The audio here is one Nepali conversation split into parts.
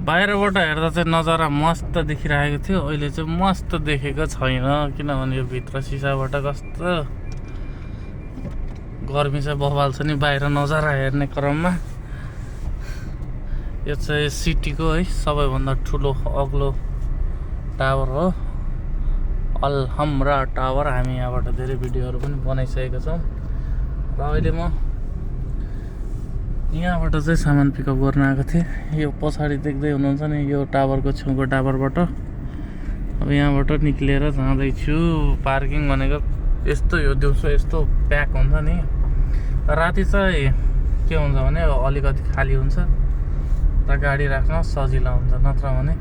बाहिरबाट हेर्दा चाहिँ नजारा मस्त देखिरहेको थियो, अहिले चाहिँ मस्त देखेको छैन किनभने यो भित्र सिसाबाट कस्तो गर्मी चाहिँ बबाल छ नि बाहिर नजारा हेर्ने क्रममा। यो चाहिँ सिटीको है सबैभन्दा ठुलो अग्लो टावर हो, अलहम्रा टावर। हामी यहाँबाट धेरै भिडियोहरू पनि बनाइसकेका छौँ र अहिले म यहाँबाट चाहिँ सामान पिकअप गर्न आएको थिएँ। यो पछाडि देख्दै हुनुहुन्छ नि यो टावरको छेउको टावरबाट। अब यहाँबाट निक्लिएर जाँदैछु। पार्किङ भनेको यस्तो यो दिउँसो यस्तो प्याक हुन्छ नि, राति चाहिँ के हुन्छ भने अलिकति खाली हुन्छ र गाडी राख्न सजिलो हुन्छ, नत्र भने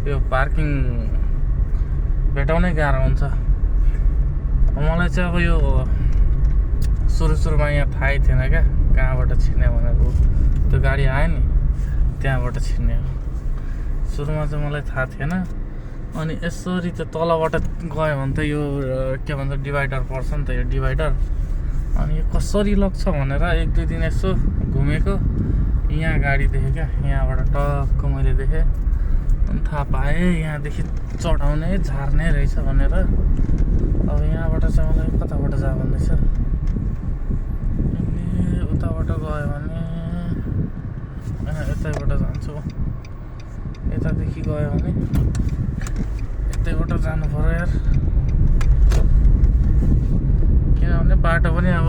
यो पार्किङ भेटाउनै गाह्रो हुन्छ। मलाई चाहिँ अब यो सुरुमा यहाँ थाहै थिएन क्या कहाँबाट छिर्ने भनेको, त्यो गाडी आयो नि त्यहाँबाट छिर्ने हो। सुरुमा चाहिँ मलाई थाहा थिएन, अनि यसरी त्यो तलबाट गयो भने त यो के भन्छ डिभाइडर पर्छ नि त, यो डिभाइडर। अनि यो कसरी लग्छ भनेर एक दुई दिन यसो घुमेको, यहाँ गाडी देखेँ क्या, यहाँबाट टक्क मैले देखेँ अनि थाहा पाएँ यहाँदेखि चढाउने झार्ने रहेछ भनेर। अब यहाँबाट चाहिँ मलाई कताबाट जा भन्दैछ, उताबाट गयो भने यतैबाट जान्छु, यतादेखि गयो भने यतैबाट जानु पर्यो यार, किनभने बाटो पनि अब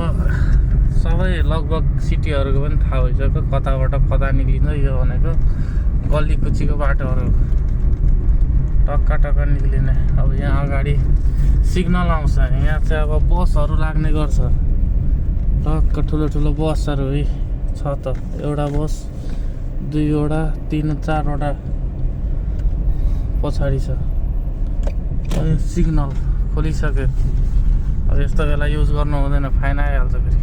सबै लगभग सिटीहरूको पनि थाहा भइसक्यो कताबाट कता निक्लिन्छ। यो भनेको गल्ली कुचीको बाटोहरू टक्का टक्का निक्लिने। अब यहाँ अगाडि सिग्नल आउँछ, यहाँ चाहिँ अब बसहरू लाग्ने गर्छ, टक्क ठुलो ठुलो बसहरू है छ त, एउटा बस दुईवटा तिन चारवटा पछाडि छ। अनि सिग्नल खोलिसक्यो, अब यस्तो बेला युज गर्नु हुँदैन, फाइन आइहाल्छ फेरि।